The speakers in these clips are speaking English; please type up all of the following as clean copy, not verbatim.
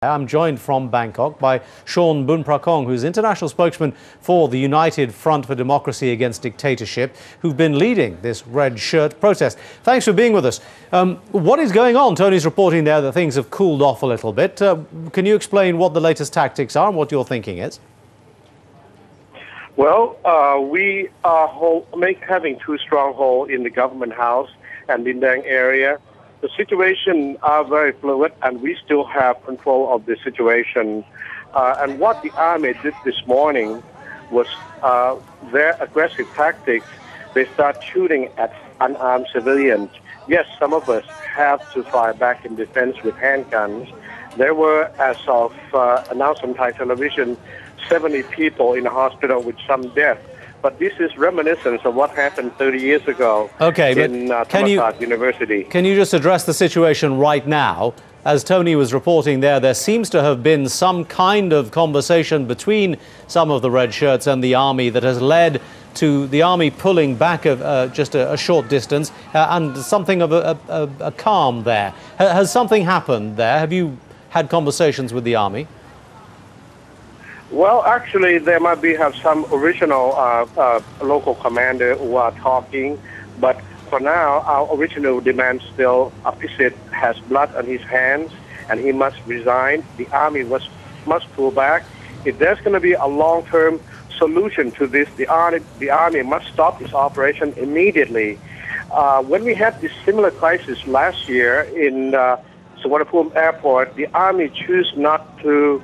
I'm joined from Bangkok by Boonpracong, who's international spokesman for the United Front for Democracy Against Dictatorship, who've been leading this red shirt protest. Thanks for being with us. What is going on? Tony's reporting there that things have cooled off a little bit. Can you explain what the latest tactics are and what your thinking is? Well, we are having two strongholds in the government house and in the area. The situation are very fluid, and we still have control of the situation. And what the army did this morning was their aggressive tactics. They start shooting at unarmed civilians. Yes, some of us have to fire back in defense with handguns. There were, as of announced on Thai television, 70 people in the hospital with some deaths. But this is reminiscence of what happened 30 years ago in Thaksin University. Can you just address the situation right now? As Tony was reporting there seems to have been some kind of conversation between some of the red shirts and the army that has led to the army pulling back just a short distance and something of a calm there. Has something happened there? Have you had conversations with the army? Well, actually, there might have some original local commander who are talking, but for now, our original demand still, Appisit has blood on his hands, and he must resign. The army must pull back. If there's going to be a long-term solution to this, the army must stop its operation immediately. When we had this similar crisis last year in Suvarnabhumi Airport, the army chose not to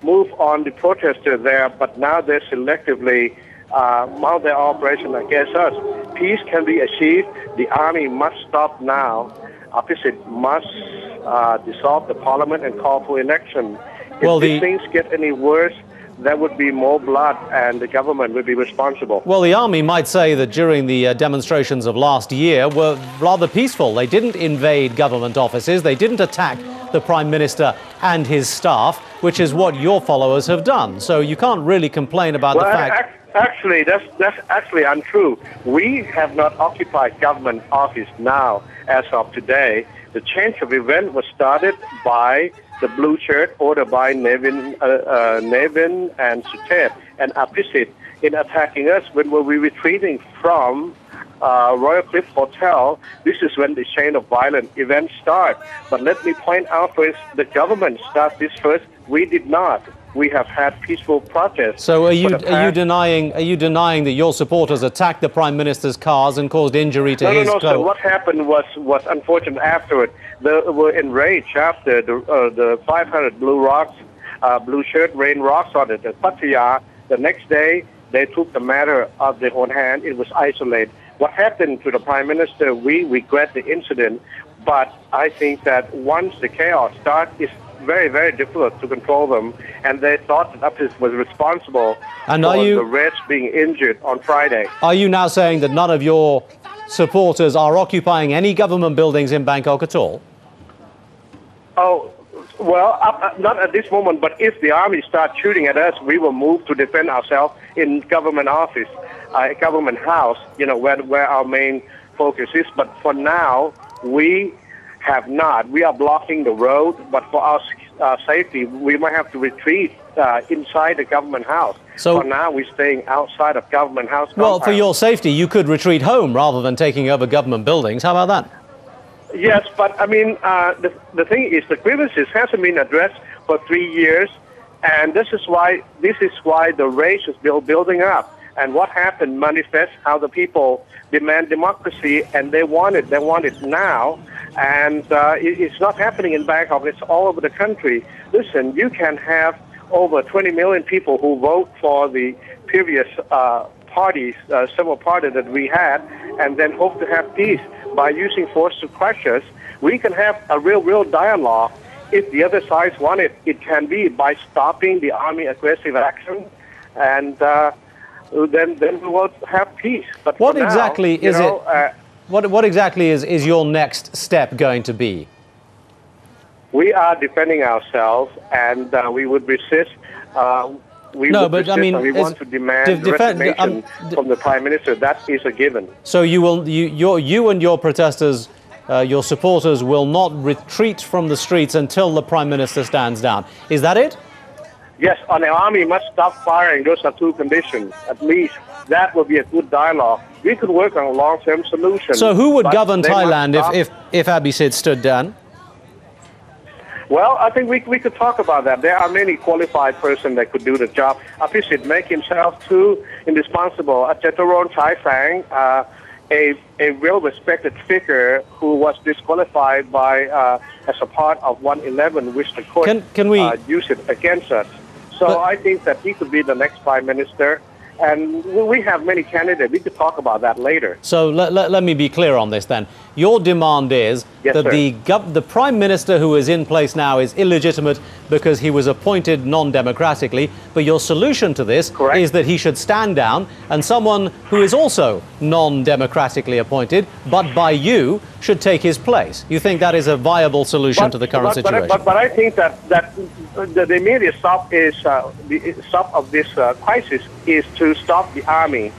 move on the protester there, but now they selectively mount their operation against us. Peace can be achieved. The army must stop now. Opposite must dissolve the parliament and call for election. If these things get any worse, there would be more blood and the government would be responsible. Well, the army might say that during the demonstrations of last year were rather peaceful. They didn't invade government offices. They didn't attack the Prime Minister and his staff, which is what your followers have done. So you can't really complain about the fact... Actually, that's actually untrue. We have not occupied government office now as of today. The change of event was started by the blue shirt ordered by Nevin and Sutet and Appisit in attacking us when we were retreating from Royal Cliff Hotel. This is when the chain of violent events start. But let me point out first, the government started this first. We did not. We have had peaceful protests. So are you denying that your supporters attacked the Prime Minister's cars and caused injury to his... No. So what happened was unfortunate afterward. They were enraged after the 500 blue shirt rain rocks on it at Pattaya. The next day, they took the matter of their own hand. It was isolated. What happened to the Prime Minister, we regret the incident, but I think that once the chaos starts, it's very, very difficult to control them, and they thought that Appisit was responsible for the Reds being injured on Friday. Are you now saying that none of your supporters are occupying any government buildings in Bangkok at all? Oh, well, not at this moment, but if the army starts shooting at us, we will move to defend ourselves in government office, government house, where our main focus is. But for now, we have not. We are blocking the road, but for our safety, we might have to retreat inside the government house. So for now, we're staying outside of government house. Well, for your safety, you could retreat home rather than taking over government buildings. How about that? Yes, but I mean, the thing is, the grievances hasn't been addressed for 3 years, and this is why the rage is building up. And what happened manifests how the people demand democracy, and they want it now. And it's not happening in Bangkok, it's all over the country. Listen, you can have over 20 million people who vote for the previous several parties that we had, and then hope to have peace by using force to crush us. We can have a real dialogue. If the other side want it, it can be by stopping the army aggressive action, and then we will have peace. But what exactly is it? What exactly is your next step going to be? We are defending ourselves, and we would resist. We want to demand resignation from the Prime Minister. That is a given. So you and your protesters your supporters will not retreat from the streets until the Prime Minister stands down. Is that it? Yes, and the army must stop firing. Those are two conditions. At least that would be a good dialogue. We could work on a long-term solution. So who would govern Thailand if Abhisit stood down? Well, I think we could talk about that. There are many qualified persons that could do the job. Abhisit make himself too indispensable. Jetaron Chaifang, a well-respected figure who was disqualified by as a part of 111, which the court used it against us. So I think that he could be the next Prime Minister. And we have many candidates. We could talk about that later. So let me be clear on this then. Your demand is that the Prime Minister who is in place now is illegitimate because he was appointed non-democratically. But your solution to this is that he should stand down and someone who is also non-democratically appointed, but by you, should take his place. You think that is a viable solution to the current situation? But I think that the immediate stop is the stop of this crisis is to stop the army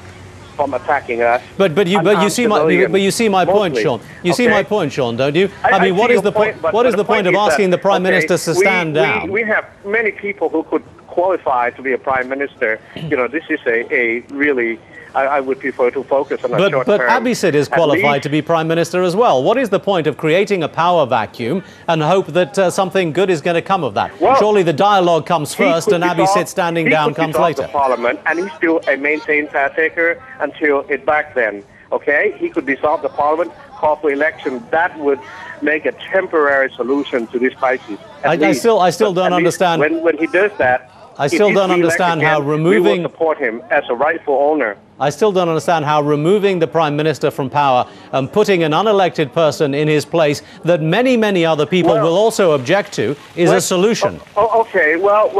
from attacking us. But you see my point, Sean. You see my point, Sean, don't you? I mean, what is the point? What is the point of asking the Prime Minister to stand down? We have many people who could qualify to be a Prime Minister. You know, this is a really. I would prefer to focus on a short term. But Abhisit is qualified to be Prime Minister as well. What is the point of creating a power vacuum and hope that something good is going to come of that? Well, surely the dialogue comes first and Abhisit standing down comes later. The Parliament, and he's still a maintained caretaker until it back then. Okay, he could dissolve the Parliament, call for election. That would make a temporary solution to this crisis. I still don't understand. When he does that, I still don't understand how removing. We will support him as a rightful owner. I still don't understand how removing the Prime Minister from power and putting an unelected person in his place that many other people will also object to is a solution. Okay. Well,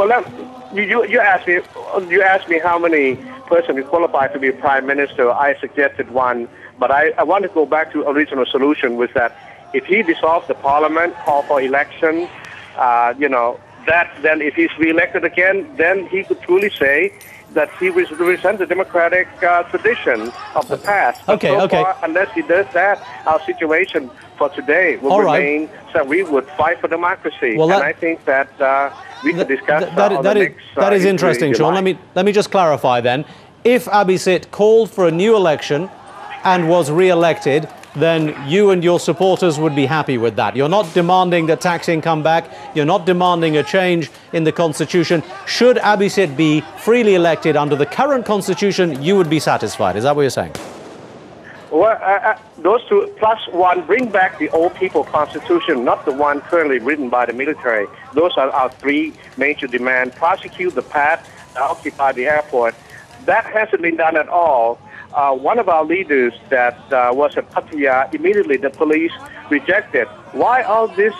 you asked me how many persons is qualified to be Prime Minister. I suggested one, but I want to go back to original solution was that if he dissolves the Parliament, call for election, then if he's re-elected again, then he could truly say that he represents the democratic tradition of the past. But so far, unless he does that, our situation for today will remain that we would fight for democracy. Well, and I think that we could discuss that is interesting, Sean. Let me just clarify then. If Abhisit called for a new election and was re-elected, then you and your supporters would be happy with that. You're not demanding that Thaksin come back. You're not demanding a change in the constitution. Should Abhisit be freely elected under the current constitution, you would be satisfied. Is that what you're saying? Well, those two, plus one, bring back the old people constitution, not the one currently written by the military. Those are our three major demands. Prosecute the past, occupy the airport. That hasn't been done at all. One of our leaders that was at Pattaya, immediately the police rejected. Why all this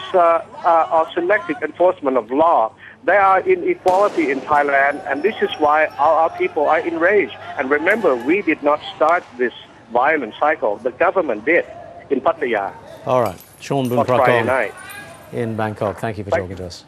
selective enforcement of law? There are inequality in Thailand, and this is why our people are enraged. And remember, we did not start this violent cycle. The government did in Pattaya. All right. Sean Boonpracong in Bangkok. Thank you for talking to us.